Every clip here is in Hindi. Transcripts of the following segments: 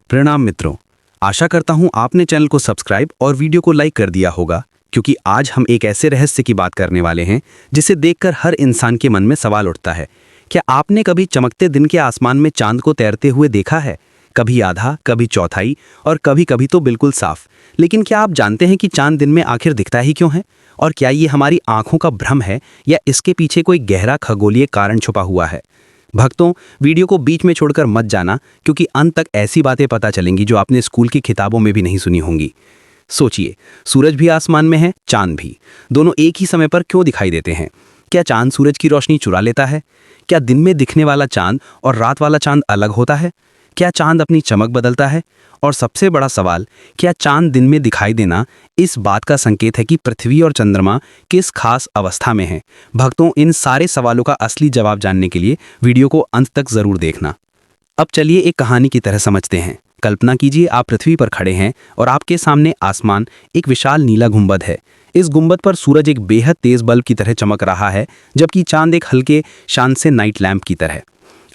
प्रणाम मित्रों। आशा करता हूं आपने चैनल को सब्सक्राइब और वीडियो को लाइक कर दिया होगा, क्योंकि आज हम एक ऐसे रहस्य की बात करने वाले हैं जिसे देखकर हर इंसान के मन में सवाल उठता है। क्या आपने कभी चमकते दिन के आसमान में चांद को तैरते हुए देखा है? कभी आधा, कभी चौथाई और कभी कभी तो बिल्कुल साफ। लेकिन क्या आप जानते हैं कि चांद दिन में आखिर दिखता ही क्यों है? और क्या ये हमारी आंखों का भ्रम है या इसके पीछे कोई गहरा खगोलीय कारण छुपा हुआ है? भक्तों, वीडियो को बीच में छोड़कर मत जाना, क्योंकि अंत तक ऐसी बातें पता चलेंगी जो आपने स्कूल की किताबों में भी नहीं सुनी होंगी। सोचिए, सूरज भी आसमान में है, चांद भी। दोनों एक ही समय पर क्यों दिखाई देते हैं? क्या चांद सूरज की रोशनी चुरा लेता है? क्या दिन में दिखने वाला चांद और रात वाला चांद अलग होता है? क्या चांद अपनी चमक बदलता है? और सबसे बड़ा सवाल, क्या चांद दिन में दिखाई देना इस बात का संकेत है कि पृथ्वी और चंद्रमा किस खास अवस्था में हैं? भक्तों, इन सारे सवालों का असली जवाब जानने के लिए वीडियो को अंत तक जरूर देखना। अब चलिए एक कहानी की तरह समझते हैं। कल्पना कीजिए, आप पृथ्वी पर खड़े हैं और आपके सामने आसमान एक विशाल नीला गुंबद है। इस गुंबद पर सूरज एक बेहद तेज बल्ब की तरह चमक रहा है, जबकि चांद एक हल्के शान से नाइट लैंप की तरह।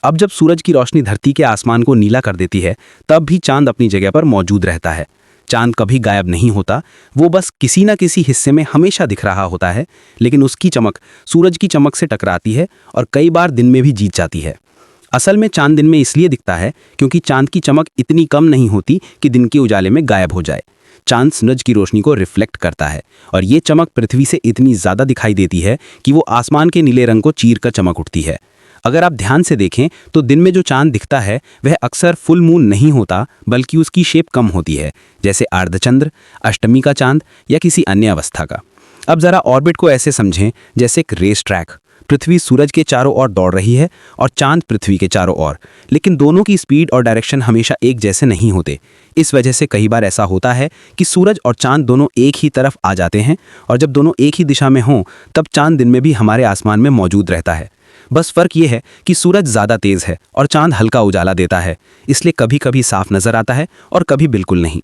अब जब सूरज की रोशनी धरती के आसमान को नीला कर देती है, तब भी चांद अपनी जगह पर मौजूद रहता है। चांद कभी गायब नहीं होता, वो बस किसी न किसी हिस्से में हमेशा दिख रहा होता है, लेकिन उसकी चमक सूरज की चमक से टकराती है और कई बार दिन में भी जीत जाती है। असल में चांद दिन में इसलिए दिखता है क्योंकि चांद की चमक इतनी कम नहीं होती कि दिन के उजाले में गायब हो जाए। चांद सूरज की रोशनी को रिफ्लेक्ट करता है और ये चमक पृथ्वी से इतनी ज़्यादा दिखाई देती है कि वो आसमान के नीले रंग को चीर कर चमक उठती है। अगर आप ध्यान से देखें तो दिन में जो चांद दिखता है वह अक्सर फुल मून नहीं होता, बल्कि उसकी शेप कम होती है, जैसे अर्धचंद्र, अष्टमी का चांद या किसी अन्य अवस्था का। अब जरा ऑर्बिट को ऐसे समझें जैसे एक रेस ट्रैक। पृथ्वी सूरज के चारों ओर दौड़ रही है और चांद पृथ्वी के चारों ओर, लेकिन दोनों की स्पीड और डायरेक्शन हमेशा एक जैसे नहीं होते। इस वजह से कई बार ऐसा होता है कि सूरज और चांद दोनों एक ही तरफ आ जाते हैं, और जब दोनों एक ही दिशा में हों तब चांद दिन में भी हमारे आसमान में मौजूद रहता है। बस फर्क यह है कि सूरज ज़्यादा तेज़ है और चांद हल्का उजाला देता है, इसलिए कभी कभी साफ नजर आता है और कभी बिल्कुल नहीं।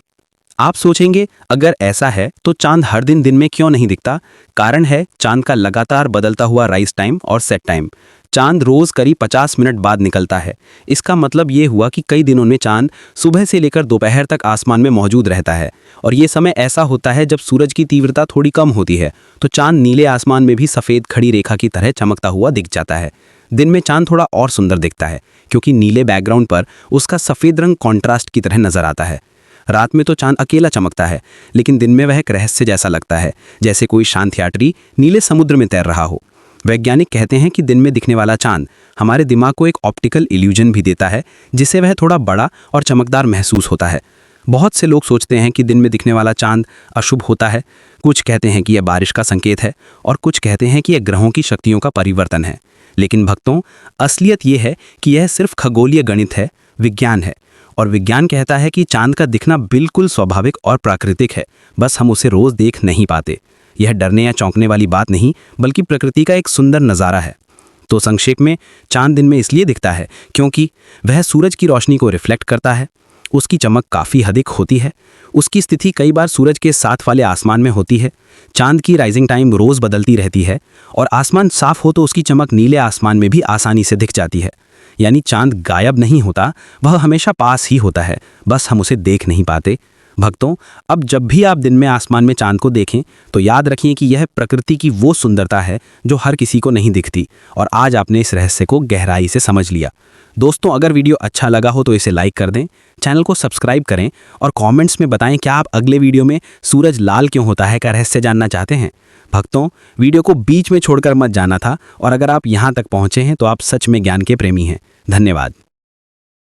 आप सोचेंगे, अगर ऐसा है तो चांद हर दिन में क्यों नहीं दिखता? कारण है चांद का लगातार बदलता हुआ राइज टाइम और सेट टाइम। चांद रोज करीब 50 मिनट बाद निकलता है। इसका मतलब ये हुआ कि कई दिनों में चांद सुबह से लेकर दोपहर तक आसमान में मौजूद रहता है, और ये समय ऐसा होता है जब सूरज की तीव्रता थोड़ी कम होती है, तो चांद नीले आसमान में भी सफ़ेद खड़ी रेखा की तरह चमकता हुआ दिख जाता है। दिन में चांद थोड़ा और सुंदर दिखता है, क्योंकि नीले बैकग्राउंड पर उसका सफ़ेद रंग कॉन्ट्रास्ट की तरह नजर आता है। रात में तो चांद अकेला चमकता है, लेकिन दिन में वह एक रहस्य जैसा लगता है, जैसे कोई शांत यात्री नीले समुद्र में तैर रहा हो। वैज्ञानिक कहते हैं कि दिन में दिखने वाला चांद हमारे दिमाग को एक ऑप्टिकल इल्यूजन भी देता है, जिससे वह थोड़ा बड़ा और चमकदार महसूस होता है। बहुत से लोग सोचते हैं कि दिन में दिखने वाला चांद अशुभ होता है। कुछ कहते हैं कि यह बारिश का संकेत है, और कुछ कहते हैं कि यह ग्रहों की शक्तियों का परिवर्तन है। लेकिन भक्तों, असलियत यह है कि यह सिर्फ खगोलीय गणित है, विज्ञान है। और विज्ञान कहता है कि चांद का दिखना बिल्कुल स्वाभाविक और प्राकृतिक है, बस हम उसे रोज देख नहीं पाते। यह डरने या चौंकने वाली बात नहीं, बल्कि प्रकृति का एक सुंदर नज़ारा है। तो संक्षेप में, चांद दिन में इसलिए दिखता है क्योंकि वह सूरज की रोशनी को रिफ्लेक्ट करता है। उसकी चमक काफ़ी अधिक होती है। उसकी स्थिति कई बार सूरज के साथ वाले आसमान में होती है। चांद की राइजिंग टाइम रोज़ बदलती रहती है, और आसमान साफ हो तो उसकी चमक नीले आसमान में भी आसानी से दिख जाती है। यानी चांद गायब नहीं होता, वह हमेशा पास ही होता है, बस हम उसे देख नहीं पाते। भक्तों, अब जब भी आप दिन में आसमान में चांद को देखें तो याद रखिए कि यह प्रकृति की वो सुंदरता है जो हर किसी को नहीं दिखती, और आज आपने इस रहस्य को गहराई से समझ लिया। दोस्तों, अगर वीडियो अच्छा लगा हो तो इसे लाइक कर दें, चैनल को सब्सक्राइब करें, और कमेंट्स में बताएं क्या आप अगले वीडियो में सूरज लाल क्यों होता है का रहस्य जानना चाहते हैं। भक्तों, वीडियो को बीच में छोड़कर मत जाना था, और अगर आप यहाँ तक पहुँचे हैं तो आप सच में ज्ञान के प्रेमी हैं। धन्यवाद।